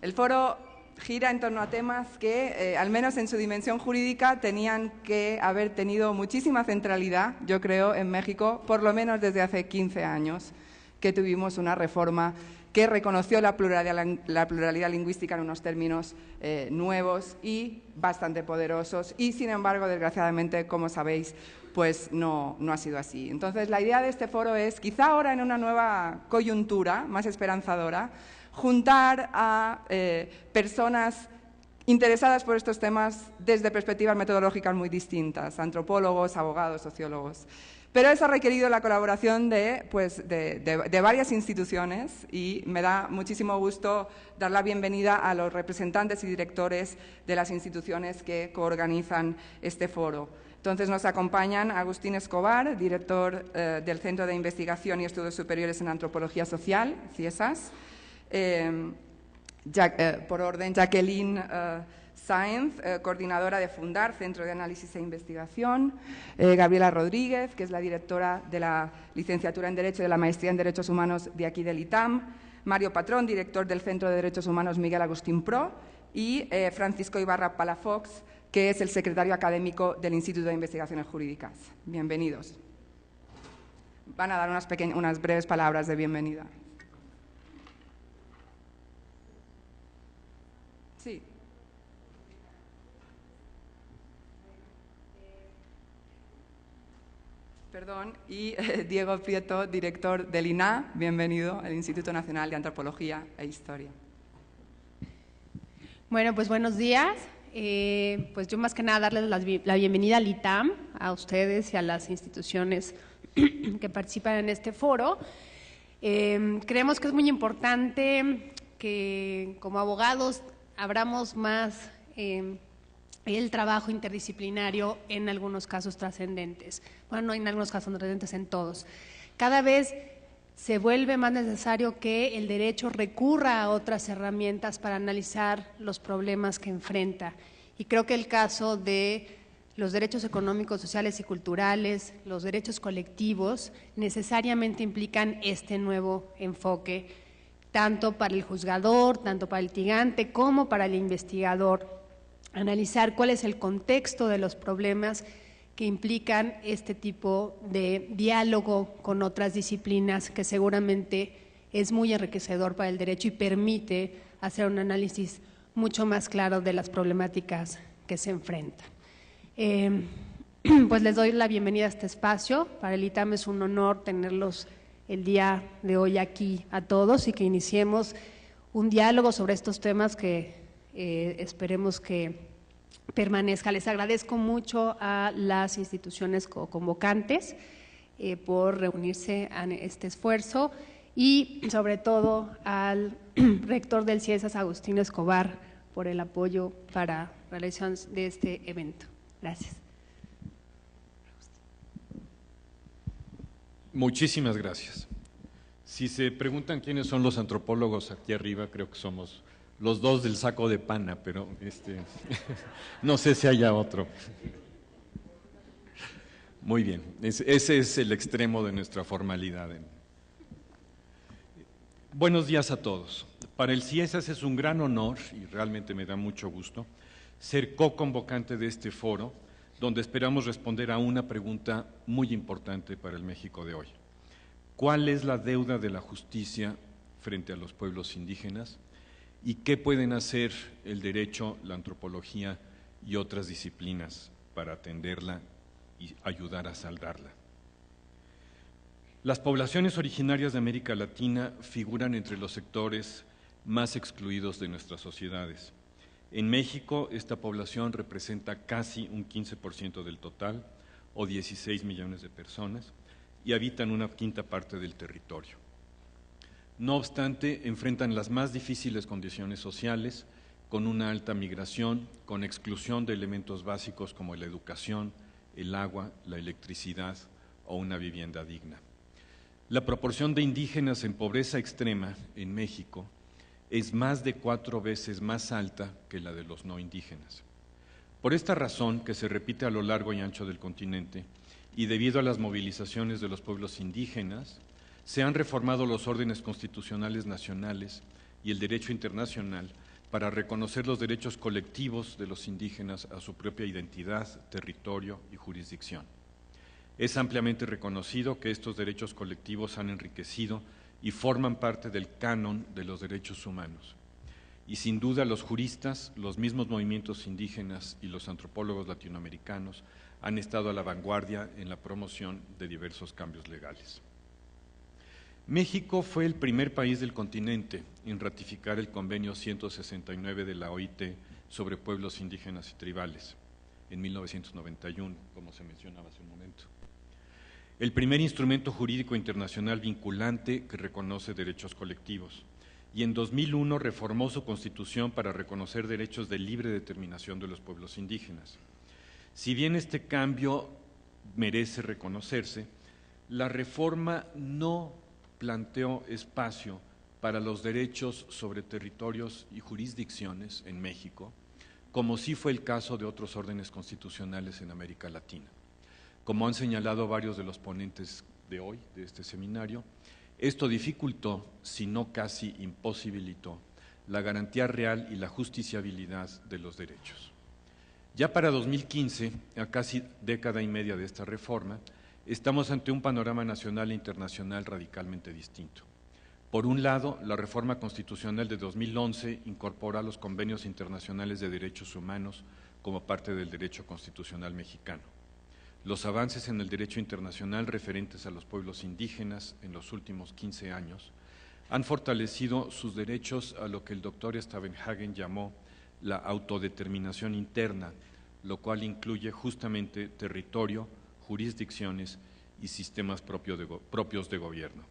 El foro gira en torno a temas que, al menos en su dimensión jurídica, tenían que haber tenido muchísima centralidad, yo creo, en México, por lo menos desde hace 15 años, que tuvimos una reforma que reconoció la pluralidad lingüística en unos términos nuevos y bastante poderosos, y sin embargo, desgraciadamente, como sabéis, pues no ha sido así. Entonces, la idea de este foro es, quizá ahora en una nueva coyuntura más esperanzadora, juntar a personas interesadas por estos temas desde perspectivas metodológicas muy distintas, antropólogos, abogados, sociólogos. Pero eso ha requerido la colaboración de varias instituciones y me da muchísimo gusto dar la bienvenida a los representantes y directores de las instituciones que coorganizan este foro. Entonces nos acompañan Agustín Escobar, director del Centro de Investigación y Estudios Superiores en Antropología Social, CIESAS, por orden Jacqueline Sáenz, coordinadora de Fundar, Centro de Análisis e Investigación, Gabriela Rodríguez, que es la directora de la licenciatura en Derecho y de la Maestría en Derechos Humanos de aquí del ITAM, Mario Patrón, director del Centro de Derechos Humanos Miguel Agustín Pro, y Francisco Ibarra Palafox, que es el secretario académico del Instituto de Investigaciones Jurídicas. Bienvenidos. Van a dar unas breves palabras de bienvenida. Sí. Perdón, y Diego Prieto, director del INAH, bienvenido, el Instituto Nacional de Antropología e Historia. Bueno, pues buenos días. Pues yo más que nada darles la bienvenida al ITAM, a ustedes y a las instituciones que participan en este foro. Creemos que es muy importante que como abogados abramos más el trabajo interdisciplinario en algunos casos trascendentes. Bueno, no en algunos casos trascendentes, en todos. Cada vez se vuelve más necesario que el derecho recurra a otras herramientas para analizar los problemas que enfrenta. Y creo que el caso de los derechos económicos, sociales y culturales, los derechos colectivos, necesariamente implican este nuevo enfoque, tanto para el juzgador, tanto para el litigante, como para el investigador. Analizar cuál es el contexto de los problemas que implican este tipo de diálogo con otras disciplinas, que seguramente es muy enriquecedor para el derecho y permite hacer un análisis mucho más claro de las problemáticas que se enfrentan. Pues les doy la bienvenida a este espacio. Para el ITAM es un honor tenerlos el día de hoy aquí a todos y que iniciemos un diálogo sobre estos temas que esperemos que permanezca. Les agradezco mucho a las instituciones convocantes por reunirse en este esfuerzo y sobre todo al rector del CIESAS, Agustín Escobar, por el apoyo para la realización de este evento. Gracias. Muchísimas gracias. Si se preguntan quiénes son los antropólogos aquí arriba, creo que somos los dos del saco de pana, pero no sé si haya otro. Muy bien, ese es el extremo de nuestra formalidad. Buenos días a todos. Para el CIESAS es un gran honor, y realmente me da mucho gusto, ser co-convocante de este foro, donde esperamos responder a una pregunta muy importante para el México de hoy. ¿Cuál es la deuda de la justicia frente a los pueblos indígenas? ¿Y qué pueden hacer el derecho, la antropología y otras disciplinas para atenderla y ayudar a saldarla? Las poblaciones originarias de América Latina figuran entre los sectores más excluidos de nuestras sociedades. En México, esta población representa casi un 15% del total, o 16 millones de personas, y habitan una quinta parte del territorio. No obstante, enfrentan las más difíciles condiciones sociales, con una alta migración, con exclusión de elementos básicos como la educación, el agua, la electricidad o una vivienda digna. La proporción de indígenas en pobreza extrema en México es más de 4 veces más alta que la de los no indígenas. Por esta razón, que se repite a lo largo y ancho del continente, y debido a las movilizaciones de los pueblos indígenas, se han reformado los órdenes constitucionales nacionales y el derecho internacional para reconocer los derechos colectivos de los indígenas a su propia identidad, territorio y jurisdicción. Es ampliamente reconocido que estos derechos colectivos han enriquecido y forman parte del canon de los derechos humanos. Y sin duda los juristas, los mismos movimientos indígenas y los antropólogos latinoamericanos han estado a la vanguardia en la promoción de diversos cambios legales. México fue el primer país del continente en ratificar el Convenio 169 de la OIT sobre pueblos indígenas y tribales, en 1991, como se mencionaba hace un momento. El primer instrumento jurídico internacional vinculante que reconoce derechos colectivos, y en 2001 reformó su Constitución para reconocer derechos de libre determinación de los pueblos indígenas. Si bien este cambio merece reconocerse, la reforma no planteó espacio para los derechos sobre territorios y jurisdicciones en México, como sí fue el caso de otros órdenes constitucionales en América Latina. Como han señalado varios de los ponentes de hoy, de este seminario, esto dificultó, si no casi imposibilitó, la garantía real y la justiciabilidad de los derechos. Ya para 2015, a casi década y media de esta reforma, estamos ante un panorama nacional e internacional radicalmente distinto. Por un lado, la reforma constitucional de 2011 incorpora los convenios internacionales de derechos humanos como parte del derecho constitucional mexicano. Los avances en el derecho internacional referentes a los pueblos indígenas en los últimos 15 años han fortalecido sus derechos a lo que el doctor Stavenhagen llamó la autodeterminación interna, lo cual incluye justamente territorio, jurisdicciones y sistemas propios de gobierno.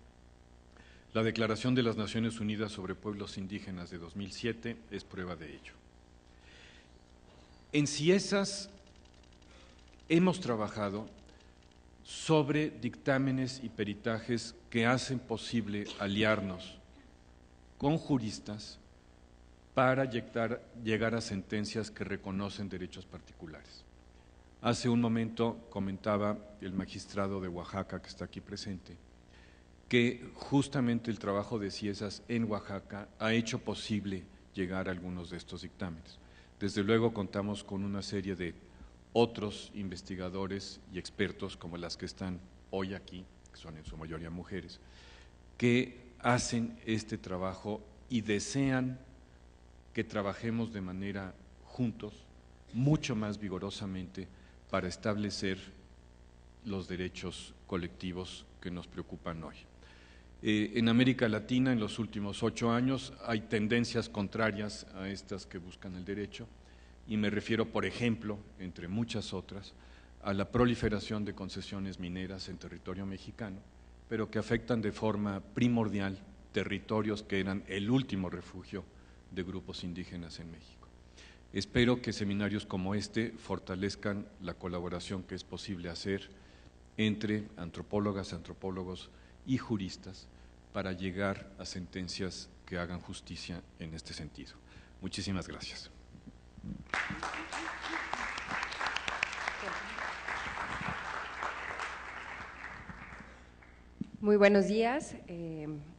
La Declaración de las Naciones Unidas sobre Pueblos Indígenas de 2007 es prueba de ello. En CIESAS hemos trabajado sobre dictámenes y peritajes que hacen posible aliarnos con juristas para llegar a sentencias que reconocen derechos particulares. Hace un momento comentaba el magistrado de Oaxaca, que está aquí presente, que justamente el trabajo de CIESAS en Oaxaca ha hecho posible llegar a algunos de estos dictámenes. Desde luego contamos con una serie de otros investigadores y expertos, como las que están hoy aquí, que son en su mayoría mujeres, que hacen este trabajo y desean que trabajemos de manera juntos, mucho más vigorosamente, para establecer los derechos colectivos que nos preocupan hoy. En América Latina, en los últimos 8 años, hay tendencias contrarias a estas que buscan el derecho, y me refiero, por ejemplo, entre muchas otras, a la proliferación de concesiones mineras en territorio mexicano, pero que afectan de forma primordial territorios que eran el último refugio de grupos indígenas en México. Espero que seminarios como este fortalezcan la colaboración que es posible hacer entre antropólogas, antropólogos y juristas para llegar a sentencias que hagan justicia en este sentido. Muchísimas gracias. Muy buenos días.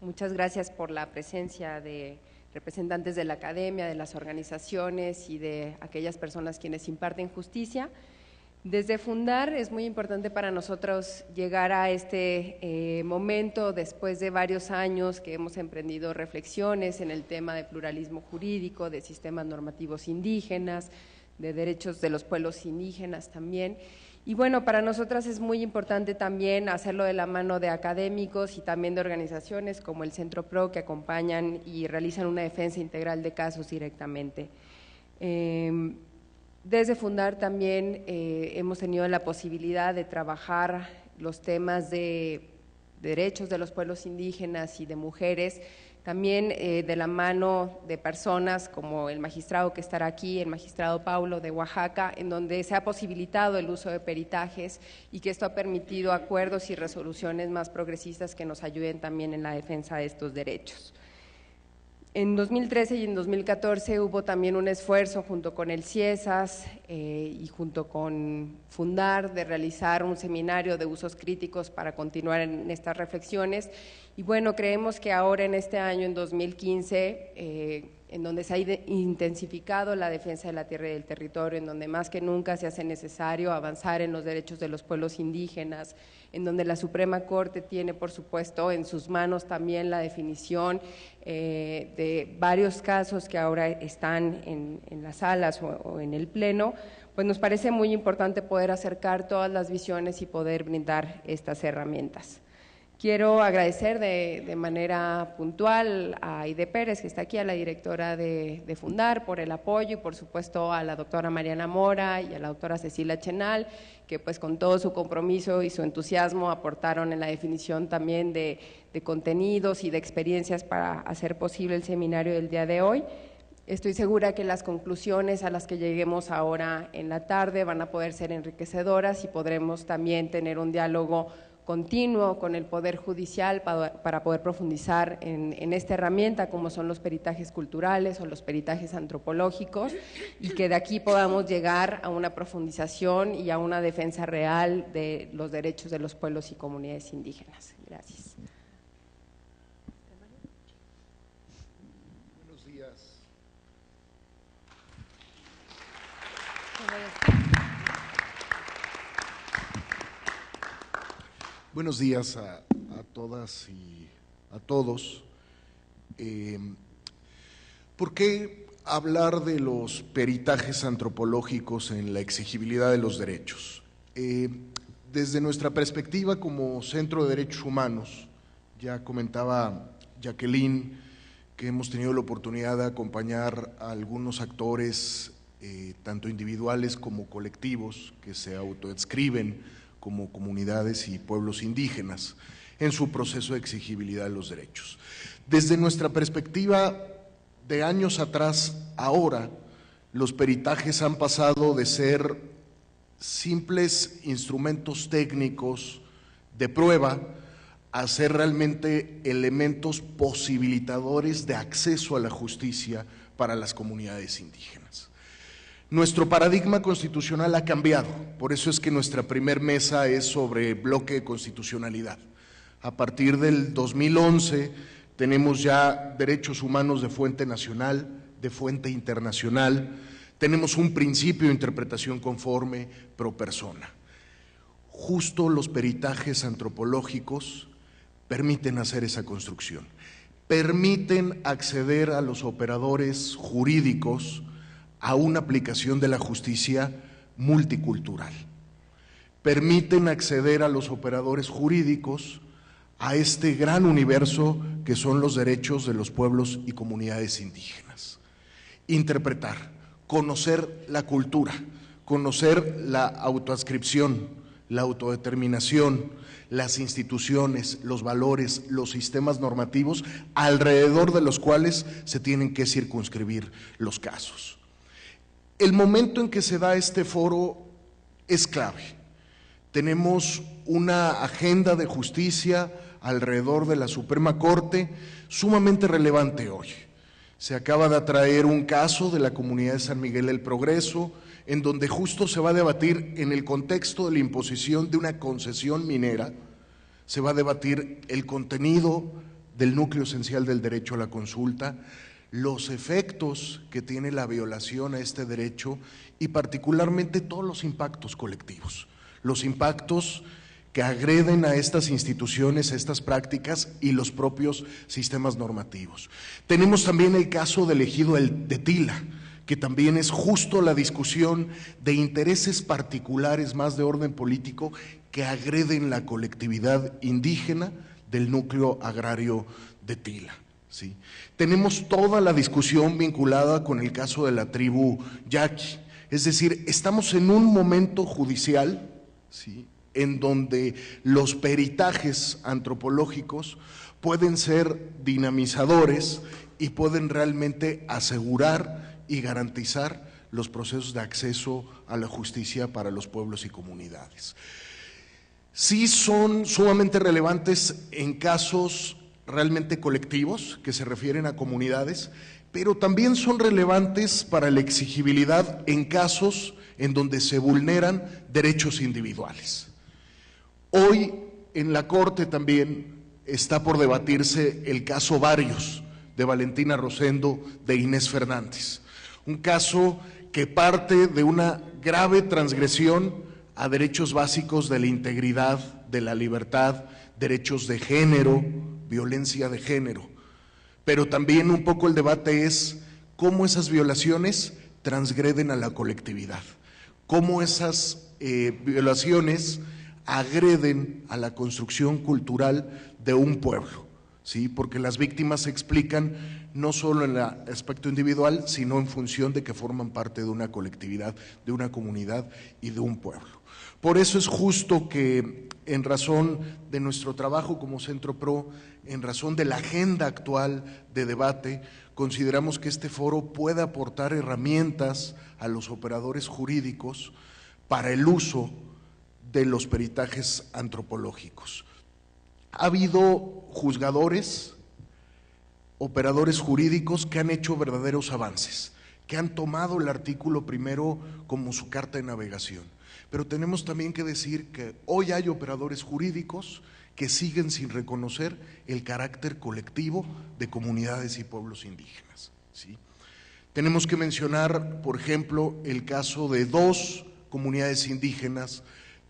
Muchas gracias por la presencia de representantes de la academia, de las organizaciones y de aquellas personas quienes imparten justicia. Desde Fundar es muy importante para nosotros llegar a este momento después de varios años que hemos emprendido reflexiones en el tema de pluralismo jurídico, de sistemas normativos indígenas, de derechos de los pueblos indígenas también. Y bueno, para nosotras es muy importante también hacerlo de la mano de académicos y también de organizaciones como el Centro PRO, que acompañan y realizan una defensa integral de casos directamente. Desde Fundar también hemos tenido la posibilidad de trabajar los temas de derechos de los pueblos indígenas y de mujeres, también de la mano de personas como el magistrado que estará aquí, el magistrado Paulo de Oaxaca, en donde se ha posibilitado el uso de peritajes y que esto ha permitido acuerdos y resoluciones más progresistas que nos ayuden también en la defensa de estos derechos. En 2013 y en 2014 hubo también un esfuerzo junto con el CIESAS y junto con Fundar de realizar un seminario de usos críticos para continuar en estas reflexiones. Y bueno, creemos que ahora en este año, en 2015, en donde se ha intensificado la defensa de la tierra y del territorio, en donde más que nunca se hace necesario avanzar en los derechos de los pueblos indígenas, en donde la Suprema Corte tiene, por supuesto, en sus manos también la definición de varios casos que ahora están en las salas o en el Pleno, pues nos parece muy importante poder acercar todas las visiones y poder brindar estas herramientas. Quiero agradecer de manera puntual a Aide Pérez, que está aquí, a la directora de Fundar, por el apoyo, y por supuesto a la doctora Mariana Mora y a la doctora Cecilia Chenal, que pues con todo su compromiso y su entusiasmo aportaron en la definición también de contenidos y de experiencias para hacer posible el seminario del día de hoy. Estoy segura que las conclusiones a las que lleguemos ahora en la tarde van a poder ser enriquecedoras y podremos también tener un diálogo continuo con el Poder Judicial para poder profundizar en esta herramienta, como son los peritajes culturales o los peritajes antropológicos, y que de aquí podamos llegar a una profundización y a una defensa real de los derechos de los pueblos y comunidades indígenas. Gracias. Buenos días. Buenos días a todas y a todos. ¿Por qué hablar de los peritajes antropológicos en la exigibilidad de los derechos? Desde nuestra perspectiva como Centro de Derechos Humanos, ya comentaba Jacqueline que hemos tenido la oportunidad de acompañar a algunos actores, tanto individuales como colectivos, que se autoadscriben como comunidades y pueblos indígenas en su proceso de exigibilidad de los derechos. Desde nuestra perspectiva, de años atrás, ahora, los peritajes han pasado de ser simples instrumentos técnicos de prueba a ser realmente elementos posibilitadores de acceso a la justicia para las comunidades indígenas. Nuestro paradigma constitucional ha cambiado, por eso es que nuestra primer mesa es sobre bloque de constitucionalidad. A partir del 2011 tenemos ya derechos humanos de fuente nacional, de fuente internacional, tenemos un principio de interpretación conforme pro persona. Justo los peritajes antropológicos permiten hacer esa construcción, permiten acceder a los operadores jurídicos a una aplicación de la justicia multicultural. Permiten acceder a los operadores jurídicos a este gran universo que son los derechos de los pueblos y comunidades indígenas. Interpretar, conocer la cultura, conocer la autoadscripción, la autodeterminación, las instituciones, los valores, los sistemas normativos alrededor de los cuales se tienen que circunscribir los casos. El momento en que se da este foro es clave. Tenemos una agenda de justicia alrededor de la Suprema Corte sumamente relevante hoy. Se acaba de atraer un caso de la comunidad de San Miguel del Progreso, en donde justo se va a debatir en el contexto de la imposición de una concesión minera, se va a debatir el contenido del núcleo esencial del derecho a la consulta, los efectos que tiene la violación a este derecho y particularmente todos los impactos colectivos, los impactos que agreden a estas instituciones, a estas prácticas y los propios sistemas normativos. Tenemos también el caso del ejido de Tila, que también es justo la discusión de intereses particulares más de orden político que agreden la colectividad indígena del núcleo agrario de Tila. ¿Sí? Tenemos toda la discusión vinculada con el caso de la tribu Yaqui, es decir, estamos en un momento judicial, ¿sí?, en donde los peritajes antropológicos pueden ser dinamizadores y pueden realmente asegurar y garantizar los procesos de acceso a la justicia para los pueblos y comunidades. Sí son sumamente relevantes en casos realmente colectivos que se refieren a comunidades, pero también son relevantes para la exigibilidad en casos en donde se vulneran derechos individuales. Hoy en la Corte también está por debatirse el caso Barrios de Valentina Rosendo, de Inés Fernández. Un caso que parte de una grave transgresión a derechos básicos de la integridad, de la libertad, derechos de género, violencia de género. Pero también un poco el debate es cómo esas violaciones transgreden a la colectividad, cómo esas violaciones agreden a la construcción cultural de un pueblo, ¿sí? Porque las víctimas se explican no solo en el aspecto individual, sino en función de que forman parte de una colectividad, de una comunidad y de un pueblo. Por eso es justo que, en razón de nuestro trabajo como Centro PRO, en razón de la agenda actual de debate, consideramos que este foro puede aportar herramientas a los operadores jurídicos para el uso de los peritajes antropológicos. Ha habido juzgadores, operadores jurídicos que han hecho verdaderos avances, que han tomado el artículo primero como su carta de navegación. Pero tenemos también que decir que hoy hay operadores jurídicos que siguen sin reconocer el carácter colectivo de comunidades y pueblos indígenas, ¿sí? Tenemos que mencionar, por ejemplo, el caso de 2 comunidades indígenas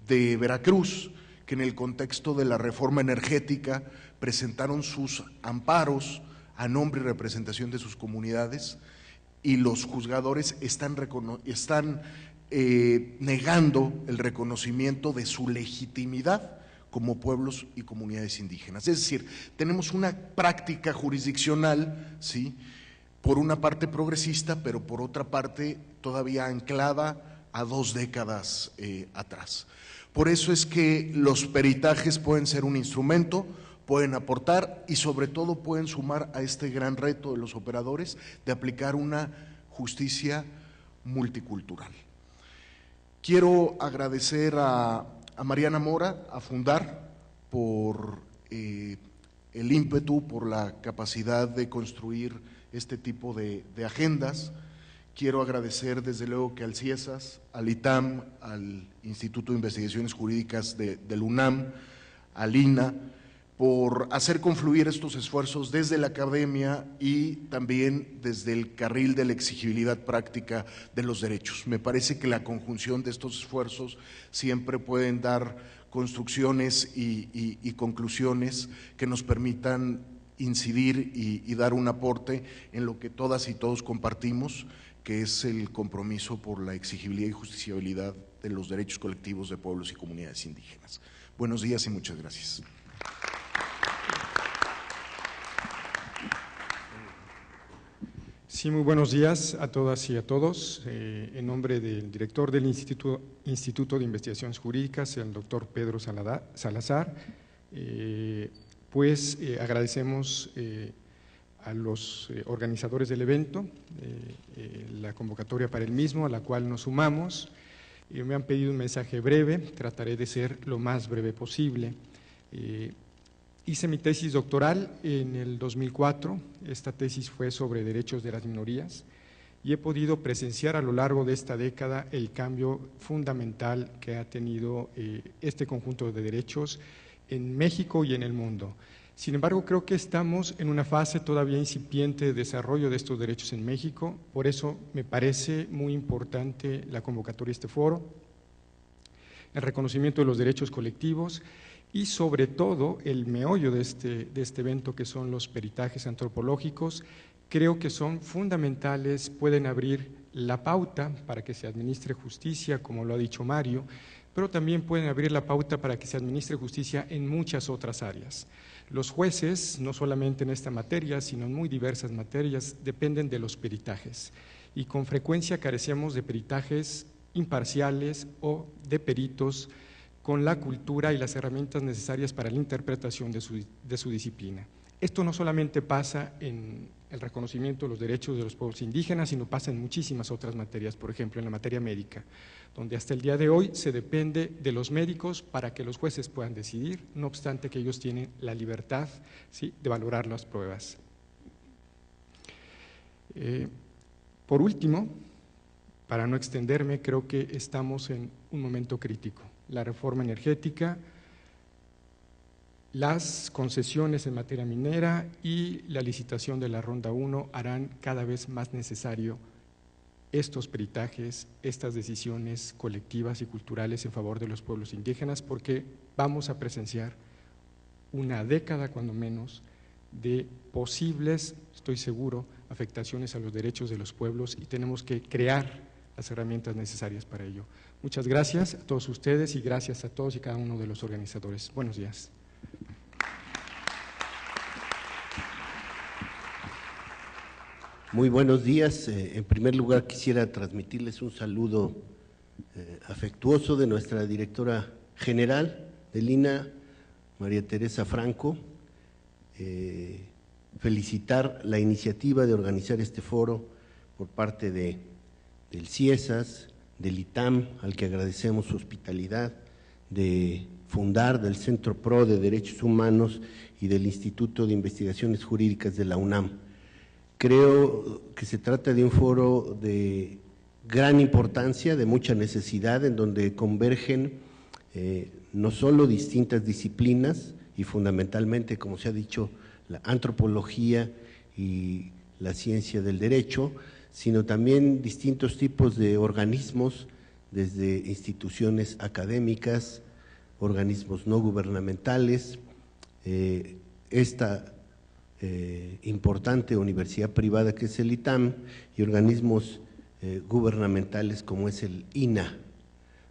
de Veracruz, que en el contexto de la reforma energética presentaron sus amparos a nombre y representación de sus comunidades, y los juzgadores están negando el reconocimiento de su legitimidad como pueblos y comunidades indígenas. Es decir, tenemos una práctica jurisdiccional, ¿sí?, por una parte progresista, pero por otra parte todavía anclada a 2 décadas atrás. Por eso es que los peritajes pueden ser un instrumento, pueden aportar y sobre todo pueden sumar a este gran reto de los operadores de aplicar una justicia multicultural. Quiero agradecer a Mariana Mora, a Fundar, por el ímpetu, por la capacidad de construir este tipo de agendas. Quiero agradecer desde luego que al CIESAS, al ITAM, al Instituto de Investigaciones Jurídicas del UNAM, al INA, por hacer confluir estos esfuerzos desde la academia y también desde el carril de la exigibilidad práctica de los derechos. Me parece que la conjunción de estos esfuerzos siempre pueden dar construcciones y conclusiones que nos permitan incidir y dar un aporte en lo que todas y todos compartimos, que es el compromiso por la exigibilidad y justiciabilidad de los derechos colectivos de pueblos y comunidades indígenas. Buenos días y muchas gracias. Sí, muy buenos días a todas y a todos. En nombre del director del Instituto de Investigaciones Jurídicas, el doctor Pedro Salazar, agradecemos a los organizadores del evento, la convocatoria para el mismo, a la cual nos sumamos. Me han pedido un mensaje breve, trataré de ser lo más breve posible. Hice mi tesis doctoral en el 2004, esta tesis fue sobre derechos de las minorías y he podido presenciar a lo largo de esta década el cambio fundamental que ha tenido este conjunto de derechos en México y en el mundo. Sin embargo, creo que estamos en una fase todavía incipiente de desarrollo de estos derechos en México, por eso me parece muy importante la convocatoria de este foro, el reconocimiento de los derechos colectivos y sobre todo el meollo de este evento, que son los peritajes antropológicos. Creo que son fundamentales, pueden abrir la pauta para que se administre justicia, como lo ha dicho Mario, pero también pueden abrir la pauta para que se administre justicia en muchas otras áreas. Los jueces, no solamente en esta materia, sino en muy diversas materias, dependen de los peritajes y con frecuencia carecemos de peritajes imparciales o de peritos con la cultura y las herramientas necesarias para la interpretación de su disciplina. Esto no solamente pasa en el reconocimiento de los derechos de los pueblos indígenas, sino pasa en muchísimas otras materias, por ejemplo en la materia médica, donde hasta el día de hoy se depende de los médicos para que los jueces puedan decidir, no obstante que ellos tienen la libertad, ¿sí?, de valorar las pruebas. Por último, para no extenderme, creo que estamos en un momento crítico. La reforma energética Las concesiones en materia minera y la licitación de la Ronda 1 harán cada vez más necesario estos peritajes, estas decisiones colectivas y culturales en favor de los pueblos indígenas, porque vamos a presenciar una década, cuando menos, de posibles, estoy seguro, afectaciones a los derechos de los pueblos, y tenemos que crear las herramientas necesarias para ello. Muchas gracias a todos ustedes y gracias a todos y cada uno de los organizadores. Buenos días. Muy buenos días. En primer lugar, quisiera transmitirles un saludo afectuoso de nuestra directora general del INAH, María Teresa Franco. Felicitar la iniciativa de organizar este foro por parte del CIESAS, del ITAM, al que agradecemos su hospitalidad, de fundar del Centro PRO de Derechos Humanos y del Instituto de Investigaciones Jurídicas de la UNAM. Creo que se trata de un foro de gran importancia, de mucha necesidad, en donde convergen no solo distintas disciplinas y fundamentalmente, como se ha dicho, la antropología y la ciencia del derecho, sino también distintos tipos de organismos, desde instituciones académicas, organismos no gubernamentales, esta importante universidad privada que es el ITAM y organismos gubernamentales como es el INAH.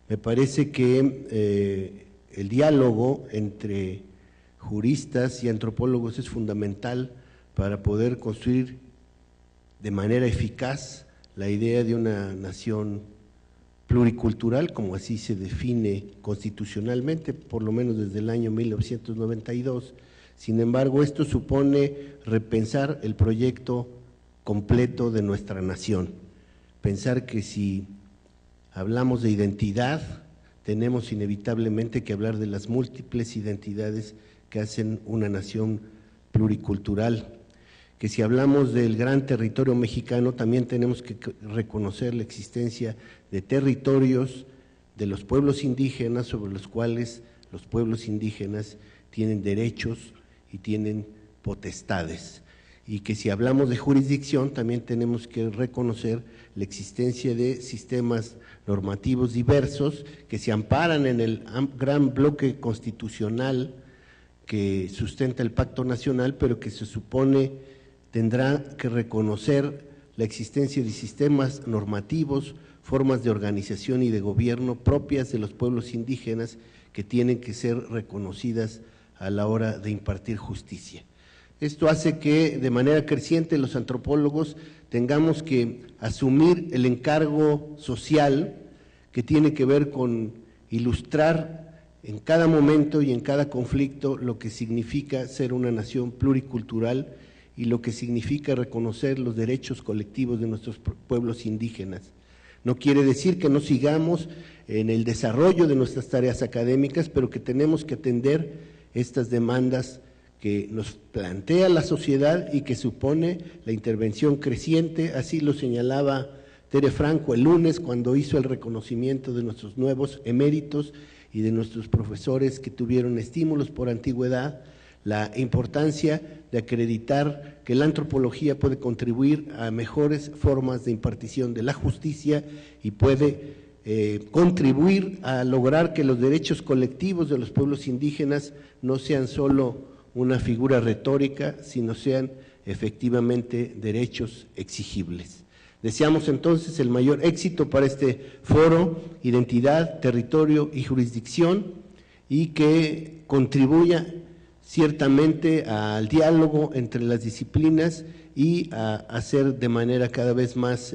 Me parece que el diálogo entre juristas y antropólogos es fundamental para poder construir de manera eficaz la idea de una nación pluricultural, como así se define constitucionalmente, por lo menos desde el año 1992. Sin embargo, esto supone repensar el proyecto completo de nuestra nación, pensar que si hablamos de identidad, tenemos inevitablemente que hablar de las múltiples identidades que hacen una nación pluricultural, que si hablamos del gran territorio mexicano, también tenemos que reconocer la existencia de territorios de los pueblos indígenas sobre los cuales los pueblos indígenas tienen derechos y tienen potestades, y que si hablamos de jurisdicción también tenemos que reconocer la existencia de sistemas normativos diversos que se amparan en el gran bloque constitucional que sustenta el Pacto Nacional, pero que se supone tendrá que reconocer la existencia de sistemas normativos, formas de organización y de gobierno propias de los pueblos indígenas que tienen que ser reconocidas a la hora de impartir justicia. Esto hace que de manera creciente los antropólogos tengamos que asumir el encargo social que tiene que ver con ilustrar en cada momento y en cada conflicto lo que significa ser una nación pluricultural y lo que significa reconocer los derechos colectivos de nuestros pueblos indígenas. No quiere decir que no sigamos en el desarrollo de nuestras tareas académicas, pero que tenemos que atender estas demandas que nos plantea la sociedad y que supone la intervención creciente, así lo señalaba Tere Franco el lunes cuando hizo el reconocimiento de nuestros nuevos eméritos y de nuestros profesores que tuvieron estímulos por antigüedad, la importancia de acreditar que la antropología puede contribuir a mejores formas de impartición de la justicia y puede contribuir a lograr que los derechos colectivos de los pueblos indígenas no sean solo una figura retórica, sino sean efectivamente derechos exigibles. Deseamos entonces el mayor éxito para este foro, identidad, territorio y jurisdicción, y que contribuya ciertamente al diálogo entre las disciplinas y a hacer de manera cada vez más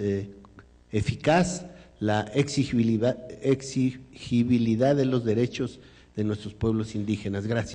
eficaz la exigibilidad de los derechos de nuestros pueblos indígenas. Gracias.